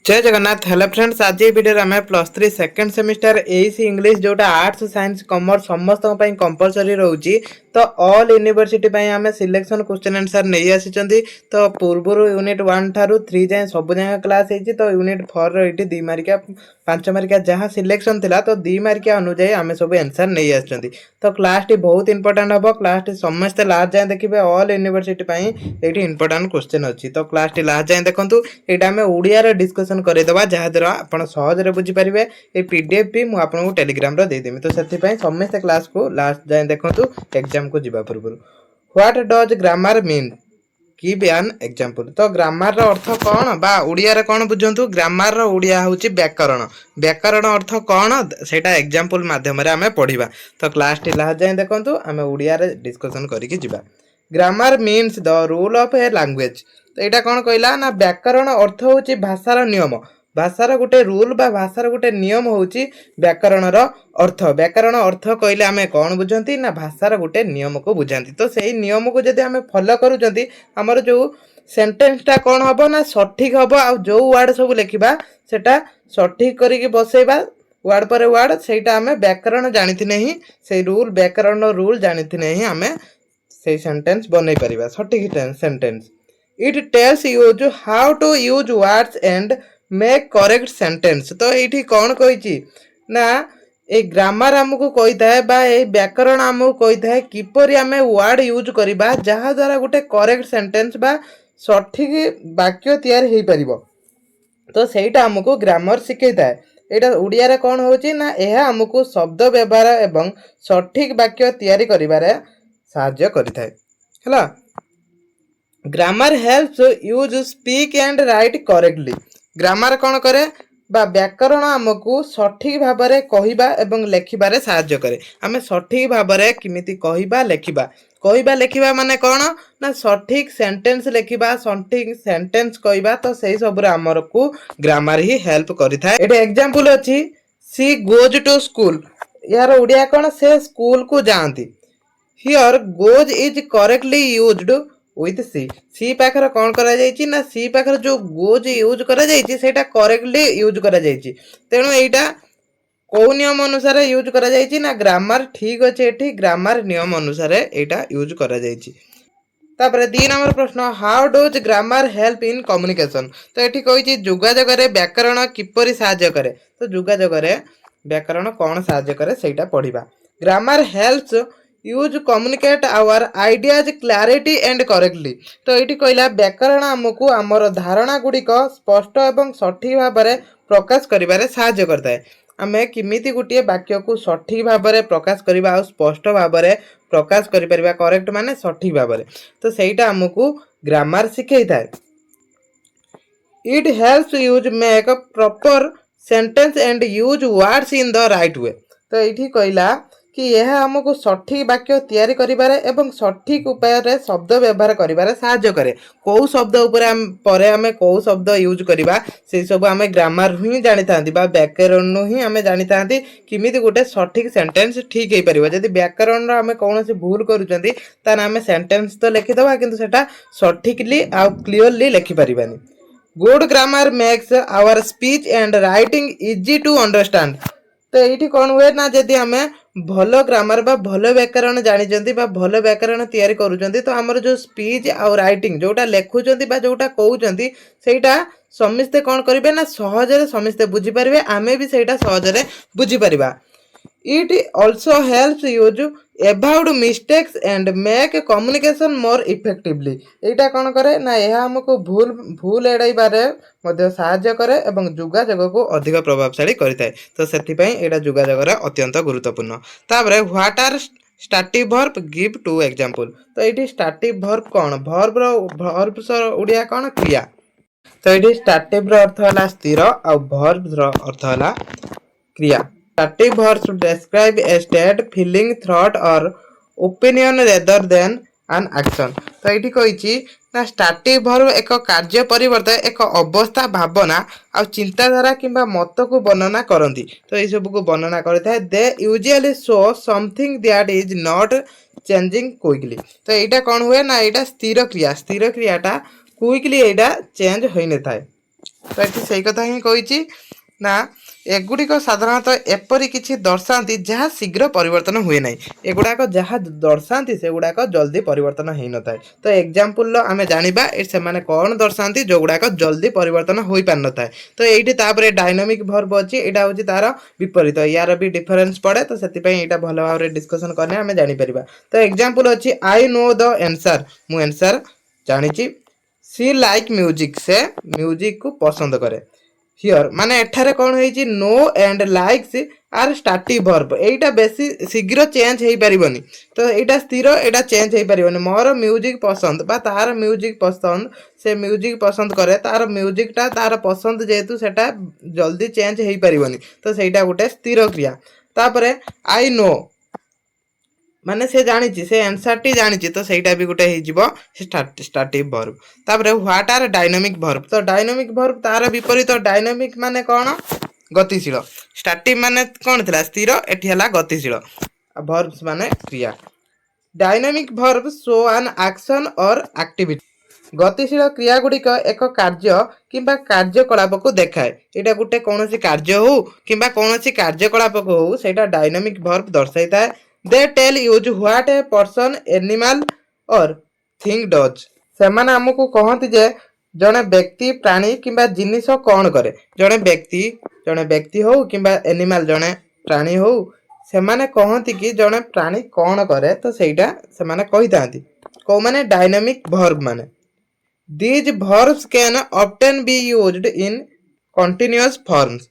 जय Jagannath. Hello friends, आज ये वीडियो आम +3 सेकेंड सेमिस्टर एसी इंग्लिश जोटा आर्ट्स साइंस कॉमर्स समस्त कंपलसरी रोची। तो ऑल यूनिवर्सिटी आम सिलेक्शन क्वेश्चन आंसर नहीं आसी। तो पूर्व यूनिट 1 ठारू 3 जाए सब जगह क्लास होती। तो यूनिट 4 ये 2 मार्किया 5 मार्किया जहाँ सिलेक्शन थिला तो 2 मार्किया अनुजाई आम सब आंसर नहीं आसी। तो क्लास टी बहुत इंपोर्टेंट हम। क्लास टी समस्ते लास्ट जाए देखिए ऑल यूनिवर्सिटी ये इंपोर्टेंट क्वेश्चन अच्छी। तो क्लास टी लास्ट जाए देखूँ यहाँ आम ओडिया डिस्कसन करदेवा जहाँद्वारा आप सहजरे बुझीपारे। ये पीडीएफ भी मुझे टेलीग्राम देदेमी। तो से समस्त क्लास को लास्ट जाए देखूँ एग्जाम को जीवा पूर्व। What does grammar mean give an example. तो ग्रामर अर्थ कौन बा ओडिया रे कौन बुझंतु। ग्रामर ओडिया होची व्याकरण। व्याकरण अर्थ कौन सेटा एग्जांपल माध्यम रे आमे पढिबा। तो क्लास टी लास्ट जाए देखंतु आमे ओडिया रे डिस्कशन करिकि जिबा। Grammar means the rule of a language. तो यहाँ कौन कहला ना व्याकरण अर्थ होची भाषार नियम। भाषार गोटे रूल बा भाषार गोटे नियम होची व्याकरणर अर्थ। व्याकरण अर्थ कहले आमे कौन बुझंती ना भाषार गोटे नियम को बुझाती। तो सही नियम को जदि आमे फॉलो करूचंती हमर जो सेंटेंसटा कौन हबो ना सठिक हबो। आ जो वर्ड सब लिखिबा सेटा सठिक करिकि बसेबा वर्ड पर वर्ड सेटा आमे व्याकरण जानिथिने ही से रूल व्याकरण रूल जानिथिने ही आमे से सेंटेंस बनै परिबा सठिक sentence. It tells us how to use words and make correct sentence. तो ये कौन कही ना ए ग्रामर आमको कही थाए बा ए व्याकरण आमको कही थाए किपरि आमे वर्ड यूज करबा जहाँ द्वारा गोटे करेक्ट सेंटेंस बा सठिक वाक्य तैयारी हो पारिबो। तो सेटा आमको ग्रामर शिखै थाए। एटा ओडिया रे कौन होची ना एहा आमको शब्द व्यवहार एवं सठिक वाक्य तैयारी करिबारे सहाय्य करिथाए। हला grammar helps use speak and right correctly. Grammar कौन करे बा व्याकरण आमको सठिक भाव में कहवा एवं लेखिबारे सहाय्य करे। आमे सठिक भाव में किमिति कहवा लेखिबा माने कौन ना सठिक सेंटेंस लेखिबा सठिक सेंटेंस कहवा। तो सही सब आमर को ग्रामर ही हेल्प करिथाए। एटा एग्जांपल अछि सी गोज टू स्कूल। यार ओडिया कौन से स्कूल को जाती। Here goes is correctly used with she. सी पाखर कौन करा जायछि ना सी पाखर जो गोज यूज करा जायछि सेटा करेक्टली यूज करा जायछि। तेणु एटा को नियम अनुसार यूज करा जायछि ना ग्रामर ठीक अछि। एठी ग्रामर नियम अनुसार एटा यूज करा जायछि। तापर 3 नंबर प्रश्न how does grammar help in communication. तो एठी कहिछि जोगाजोग रे व्याकरण किपरि सहाय्य करे। तो जोगाजोग रे व्याकरण कौन सहाय्य करे सेटा पढिबा। Grammar helps us communicate our ideas clarity and correctly. तो ये कहला व्याकरण आमको आमर धारणा गुड़िक स्पष्ट एवं सठिक भाव में प्रकाश करिबारे सहाय्य करता है। आमे किमिति गोटे वाक्य को सठिक भाव में प्रकाश करबा आ स्पष्ट भाव में प्रकाश करि परिबा करेक्ट माने सठिक भाव में। तो सेटा आमको ग्रामर शिखै थाए। It helps use make proper sentence and use words in the right way. तो ये कहला कि यह आमको सठिक वाक्य तैयारी करिबारे एवं सठिक उपाय रे शब्द व्यवहार करिबारे सहाय्य करे। को शब्द उपरे परे आमे को शब्द यूज करिबा से सब आमे ग्रामर ही जानि थांती बा व्याकरण ही आमे जानि थांती किमिति गोटे सठिक सेंटेंस ठीक हे परिबा। जदि व्याकरण रो आमे कोनोसी भूल करूचंती तान आमे सेंटेंस तो लिखि दबा किंतु सेटा सठिकली आ क्लियरली लिखि परिबानी। Good grammar makes our speech and writing easy to understand. तो ये कौन हुए ना जदि आमे भल ग्रामर बा भल व्याकरण जानी बा भल व्याकरण तैयारी करूचंती तो हमर जो स्पीच आ राइटिंग जोटा लेखुचंती बा जोटा कहउचंती सेटा समस्ते कौन करिवे ना सहजरे समस्ते बुझी परिवे। आमे भी सेटा सहजरे बुझी परिबा। It also helps us avoid mistakes and make communication more effectively. एटा कौन करे ना यह हमको भूल एड़ाइबारे मध्य सहाय्य करे एवं जोगाजोग को अधिक प्रभावशाली करिथाए। तो सेथिपई एटा जोगाजोग अत्यंत गुरुत्वपूर्ण। तापरे what are stative verb give two example. तो ये स्टाटिव वर्ब कौन वर्ब ओडिया कौन क्रिया। तो ये स्टाटिव अर्थ है स्थिर आ वर्ब अर्थ है क्रिया। Stative verbs describe a state, feeling, thought or opinion rather than an action। तो ये कही ना स्टाटिव वर्ब एक कार्य परिवर्ते एक अवस्था भावना आ चिंताधारा किंबा मत को वर्णना करती। तो ये सब को वर्णना करता है। They usually show something that is not changing quickly. तो यहाँ कौन हुए ना यहाँ स्थिर क्रियाटा क्विकली यहाँ चेंज हो न थाए। तो ये से कथा ही कही ना एगुड़िक साधारणतः एपरी किसी दर्शाती जहाँ शीघ्र परिवर्तन हुए ना एगुड़ाक जहाँ दर्शाती से गुड़ाक जल्दी परिवर्तन हो न था तो एग्जांपल आम जाना से कौन दर्शाती जो गुड़ाक जल्दी परिवर्तन हो पार न था तो ये डायनामिक भर्ब अच्छी यहाँ हूँ तार विपरीत यार भी डिफरेन्स पड़े तो से भल भाव में डिस्कसन करने आम जापर तो एग्जांपल अच्छी आई नो द एनसर मु एनसर जानी सी लाइक म्यूजिक से म्यूजिक को पसंद करे हियर माने एठारे कौन है know and likes are stative verb एटा बेसी शीघ्र चेंज हो पारिबनी तो एटा स्थिर एटा चेंज हो पारिबनी मोर म्यूजिक पसंद बा तार म्यूजिक पसंद से म्यूजिक पसंद करे तार म्यूजिकटा तार पसंद जेहेतु सेटा जल्दी चेंज हो पारिबनी तो सेटा गोटे स्थिर क्रिया तापरे आई नो माने से जानी से आंसर टी जानी तो सहीटा भी गोटे स्टार्टिव वर्ब तापर व्हाट आर डायनामिक वर्ब तो डायनामिक वर्ब तार विपरीत डायनामिक माने कौन गतिशील स्टार्टिव माने कौन थिला स्थिर एठी हला गतिशील वर्ब्स माने क्रिया dynamic verb show an action और एक्टिविटी गतिशील क्रिया गुड़िक एक कार्य किंबा कार्यकलाप को देखाए यहाँ गोटे कौन कार्य हो किंबा कौन कार्यकलाप को हो सेटा डायनामिक वर्ब दर्शाई था they tell us what a person animal और थिंग डज से आमको कहती जे जड़े व्यक्ति प्राणी किंबा जिनिस कौन करे जड़े व्यक्ति हो किंबा एनिमल जड़े प्राणी हो से कहती कि जड़े प्राणी कौन करे तो सहीटा से कही था कौ माने डायनामिक वर्ब माने these verbs can often be used in continuous forms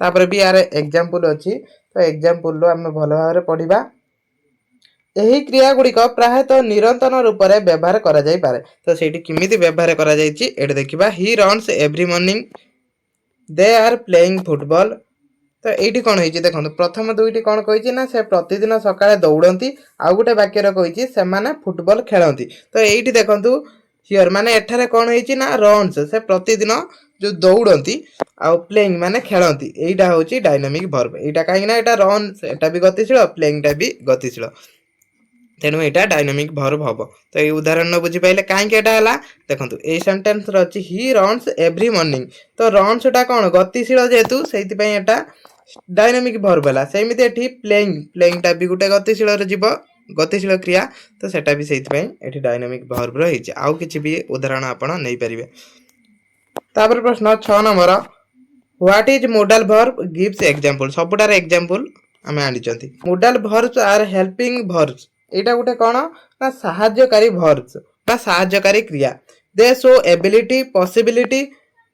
तापर भी यार एग्जांपल अच्छी तो एग्जांपल आम भल भाव पढ़ा यही क्रिया गुड़िक प्रायतः निरंतर रूप से व्यवहार करा जाई पारे तो सेठी किमिति व्यवहार करा जाईची एठी देखिबा he runs every morning they are playing football तो ये कौन होती देखो प्रथम दुईटी कौन कही ना से प्रतिदिन सकाळे दौड़ती आउ गोटे वाक्यर कही से फुटबॉल खेलती तो ये देखु हियर माने एठारे कौन होती ना रन्स से प्रतिदिन जो दौड़ती आउ प्लेइंग माने खेलती यहीटा हूँ डायनामिक वर्ब यहाँ कहीं रन्स एटा भी गतिशील प्लेइंगटा भी गतिशील तेणु यहाँ डायनामिक वर्ब हम तो ये उदाहरण न बुझी पाइले कहीं देखो ये सेंटेंस रही ही रन्स एवरी मॉर्निंग तो रन्सटा कौन गतिशील जेहेतु से डायनामिक वर्ब है सेमती प्लेइंगटा भी गोटे गतिशील जीव गतिशील क्रिया तो सेटा भी से डायनामिक वर्ब रही आउ किसी भी उदाहरण आपण नहीं पारे तापर प्रश्न 6 number what is modal verb gives example सबुटार एग्जांपल आम आनी modal verbs are helping verbs यहाँ गोटे कौन ना साहाय्यकारी वर्ब्स ना साहाय्यकारी क्रिया they show ability possibility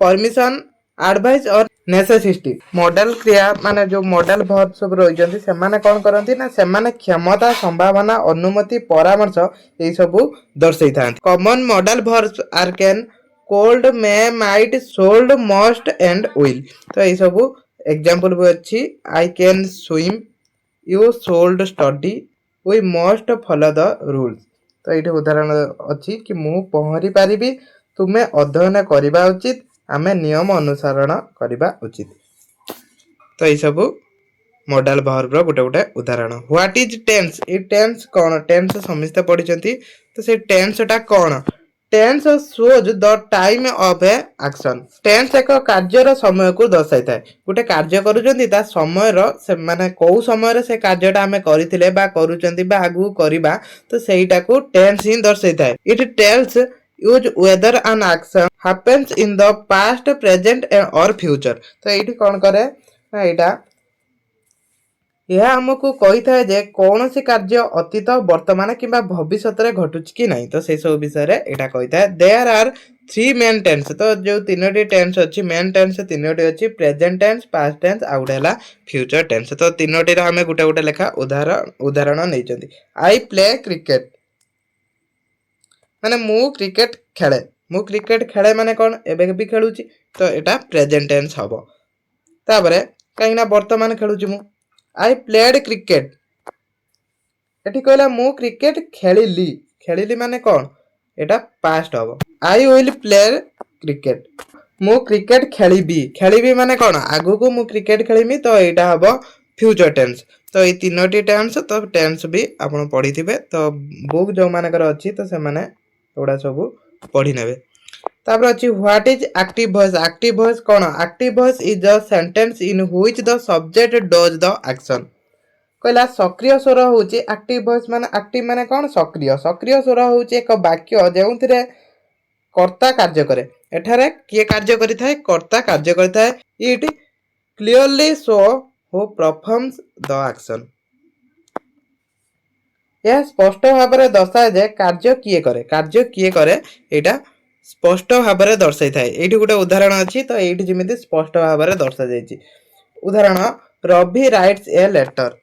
permission advice और नेसेसिटी मॉडल क्रिया माने जो मॉडल वर्ब सब रही से कौन करती ना से क्षमता संभावना अनुमति परामर्श ये सब दर्शाई था common modal verbs are can could may might should must and will तो ये सब एग्जांपल भी अच्छी I can swim you should study we must follow the rules तो ये उदाहरण अच्छी कि मु पहरी पारिबी तुम्हें अध्ययन करने उचित आम नियम अनुसरण करने उचित तो ये सब मॉडल वर्ब गोटे गोटे उदाहरण व्हाट इज टेंस ये टेंस कौन टेंस समस्ते पढ़ी तो से टेंसटा कौन tense shows the time of a action tense एक कार्यर समय को दर्शाई था गोटे कार्य करुँचा समय से माने कौ समय से कार्यटा आम करथिले बा करूचंती बा आगु करबा तो सेटा को टेंस ही दर्शाई था it tells us whether an action happens in the past present और फ्यूचर तो ये कौन करे ना यहाँ यह आमको कही था जे कौन सी कार्य अतीत वर्तमान कि भविष्य में घटुच कि नहीं तो से सब विषय में यहाँ कही था देयर आर 3 मेन टेंस तो जो 3टी टेंस अच्छी मेन टेंस 3टी अच्छी प्रेजेंट टेंस पास्ट टेंस आ गए है फ्यूचर टेंस तो 3टी आम गोटे गोटे लेखा उदाहरण नहीं आई प्ले क्रिकेट माने मु क्रिकेट खेले माने कौन एबे भी खेलुची तो यहाँ प्रेजेंट टेंस हम तापर कहीं वर्तमान खेलुची मु आई प्लेड क्रिकेट ये कहला मु क्रिकेट खेलिली माने कौन एटा पास्ट हम आई विल प्ले क्रिकेट मु क्रिकेट खेलिबी माने कौन आगु को मु क्रिकेट खेलिमी तो यहाँ हम फ्यूचर टेंस तो ये 3टी टेंस तो टेंस भी आप पढ़ी थे तो बुक जो मानकर अच्छी तो से गुड़ा सब पढ़ी ने तापर अछि what is active voice. Active voice cone? Active voice is the sentence in which the subject does the action. कहला सक्रिय स्वर होची एक्टिव वॉइस माने एक्टिव माने कोन? सक्रिय। सक्रिय स्वर होची एक वाक्य जेउथिरे कर्ता कार्य करे। एठारे किए कार्य करिथाय? कर्ता कार्य करिथाय। It clearly show who performs the action. यह स्पष्ट भाव में दर्शाए जे कार्य किए करे। कार्य किए करे एटा स्पष्ट भाव में दर्शाई थाए। एठी गोटे उदाहरण अछि तो एठी जेमिति स्पष्ट भाव में दर्शा जायछि। उदाहरण Ravi writes a letter.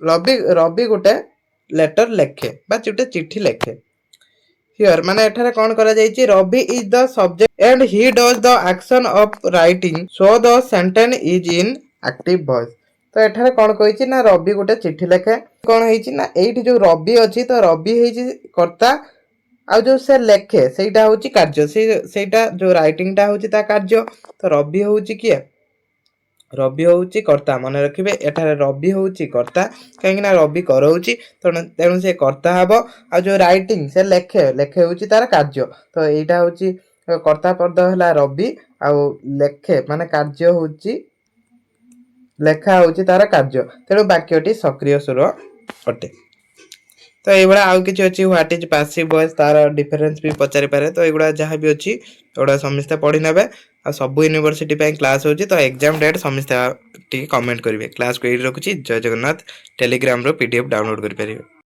Ravi गोटे लेटर लेखे बा गोटे चिट्ठी लेखे। हियर माने एठारे कोन करा जायछि? Ravi is the subject and he does the action of writing so the sentence is in active voice. तो एठारे कोन कहिछि ना रवि गोटे चिट्ठी लेखे। कोन हेछि ना एठी जो रवि अछि तो रवि हेछि कर्ता आ जो से लेखे सेटा होछि कार्य। सेटा जो राइटिंग टा होछि ता कार्य। तो रवि होछि किए? रवि होଉଛି कर्ता। मन रखिबे एठारे रवि होଉଛି कर्ता कहीं ना रवि करौछि तेणु से कर्ता हबो। आ जो राइटिंग से लेखे लेखे होଉଛି तार कार्य। तो एटा होଉଛି कर्ता पद हला रवि आ लेखे माने कार्य होଉଛି लेखा होଉଛି तार कार्य। तेणु वाक्यटी सक्रिय स्वर अटे। तो एगुड़ा आउ किछि अछि व्हाट इज पैसिव वॉइस तार डिफरेंस भी पचारि पारे। तो एगुड़ा जहाँ भी अछि एगुड़ा समस्ते पढ़ी नेबे। आ सब यूनिवर्सिटी पे क्लास होछि तो एग्जाम डेट समस्ते टी कमेंट करिवे। क्लास को एडी रखुछि। जय जगन्नाथ। टेलीग्राम रो पीडीएफ डाउनलोड करि परिवे।